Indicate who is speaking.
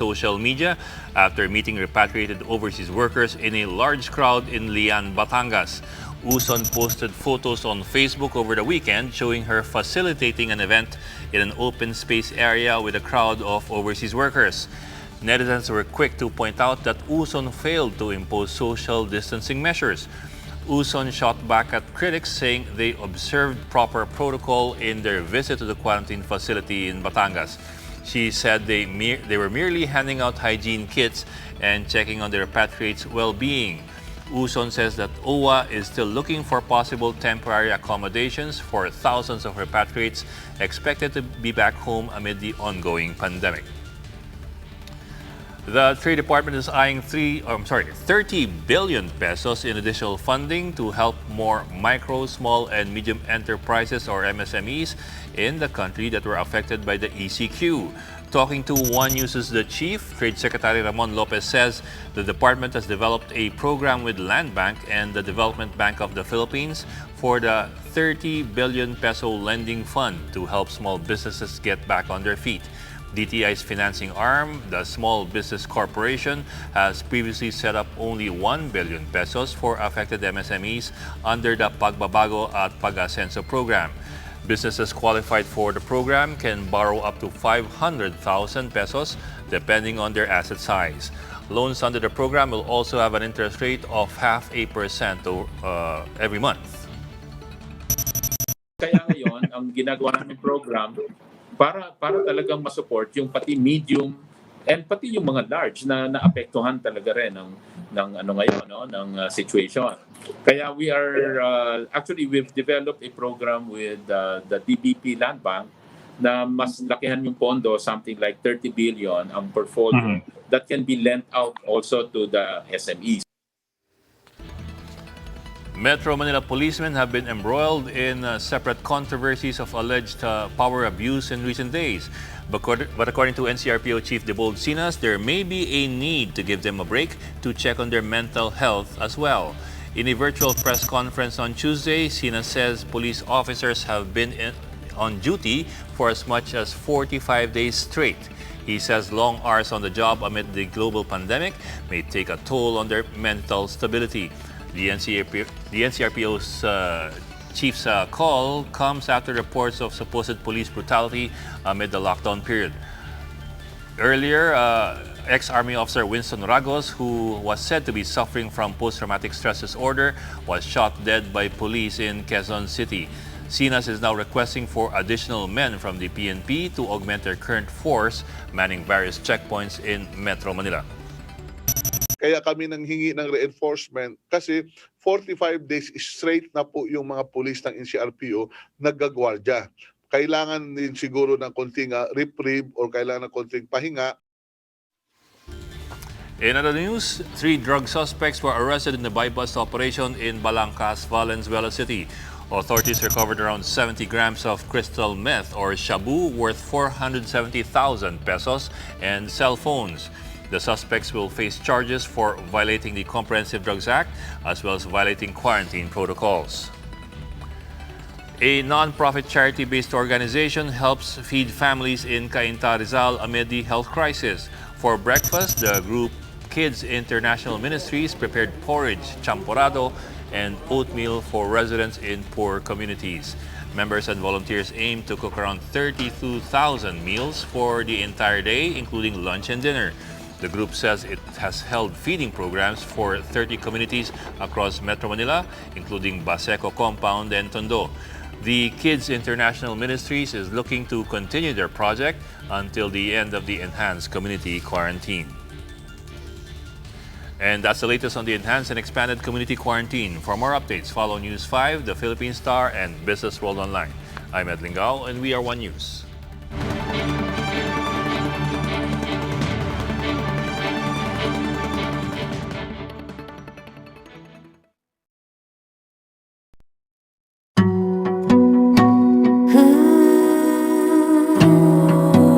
Speaker 1: social media after meeting repatriated overseas workers in a large crowd in Lian, Batangas. Uson posted photos on Facebook over the weekend showing her facilitating an event in an open space area with a crowd of overseas workers. Netizens were quick to point out that Uson failed to impose social distancing measures. Uson shot back at critics, saying they observed proper protocol in their visit to the quarantine facility in Batangas. She said they were merely handing out hygiene kits and checking on the repatriates' well-being. Uson says that OWA is still looking for possible temporary accommodations for thousands of repatriates expected to be back home amid the ongoing pandemic. The Trade Department is eyeing 30 billion pesos in additional funding to help more micro, small, and medium enterprises or MSMEs in the country that were affected by the ECQ. Talking to One News's The Chief, Trade Secretary Ramon Lopez says the department has developed a program with Land Bank and the Development Bank of the Philippines for the 30 billion peso lending fund to help small businesses get back on their feet. DTI's financing arm, the Small Business Corporation, has previously set up only 1 billion pesos for affected MSMEs under the Pagbabago at Pag-Asenso program. Businesses qualified for the program can borrow up to 500,000 pesos depending on their asset size. Loans under the program will also have an interest rate of 0.5% every month.
Speaker 2: Kaya ngayon, ang ginagawa namin program para talagang ma-support yung pati medium and pati yung mga large na naapektuhan talaga rin ng ano ngayon ng situation. Kaya we've developed a program with the DBP Land Bank na mas lakihan yung pondo, something like 30 billion ang portfolio that can be lent out also to the SMEs.
Speaker 1: Metro Manila policemen have been embroiled in separate controversies of alleged power abuse in recent days. But according to NCRPO Chief Debold Sinas, there may be a need to give them a break to check on their mental health as well. In a virtual press conference on Tuesday, Sinas says police officers have been on duty for as much as 45 days straight. He says long hours on the job amid the global pandemic may take a toll on their mental stability. The NCRPO's chief's call comes after reports of supposed police brutality amid the lockdown period. Earlier, ex-Army officer Winston Ragos, who was said to be suffering from post-traumatic stress disorder, was shot dead by police in Quezon City. Sinas is now requesting for additional men from the PNP to augment their current force, manning various checkpoints in Metro Manila.
Speaker 3: Kaya kami nanghingi ng reinforcement kasi 45 days straight na po yung mga pulis ng NCRPO naggagwardya. Kailangan din siguro ng konting reprieve or kailangan ng konting pahinga.
Speaker 1: In other news, 3 drug suspects were arrested in the buy-bust operation in Balangcas, Valenzuela City. Authorities recovered around 70 grams of crystal meth or shabu worth 470,000 pesos and cell phones. The suspects will face charges for violating the Comprehensive Drugs Act as well as violating quarantine protocols. A non-profit charity-based organization helps feed families in Cainta, Rizal amid the health crisis. For breakfast, the group Kids International Ministries prepared porridge, champorado, and oatmeal for residents in poor communities. Members and volunteers aim to cook around 32,000 meals for the entire day, including lunch and dinner. The group says it has held feeding programs for 30 communities across Metro Manila, including Baseco Compound and Tondo. The Kids International Ministries is looking to continue their project until the end of the enhanced community quarantine. And that's the latest on the enhanced and expanded community quarantine. For more updates, follow News 5, The Philippine Star, and Business World Online. I'm Ed Lingao, and we are One News.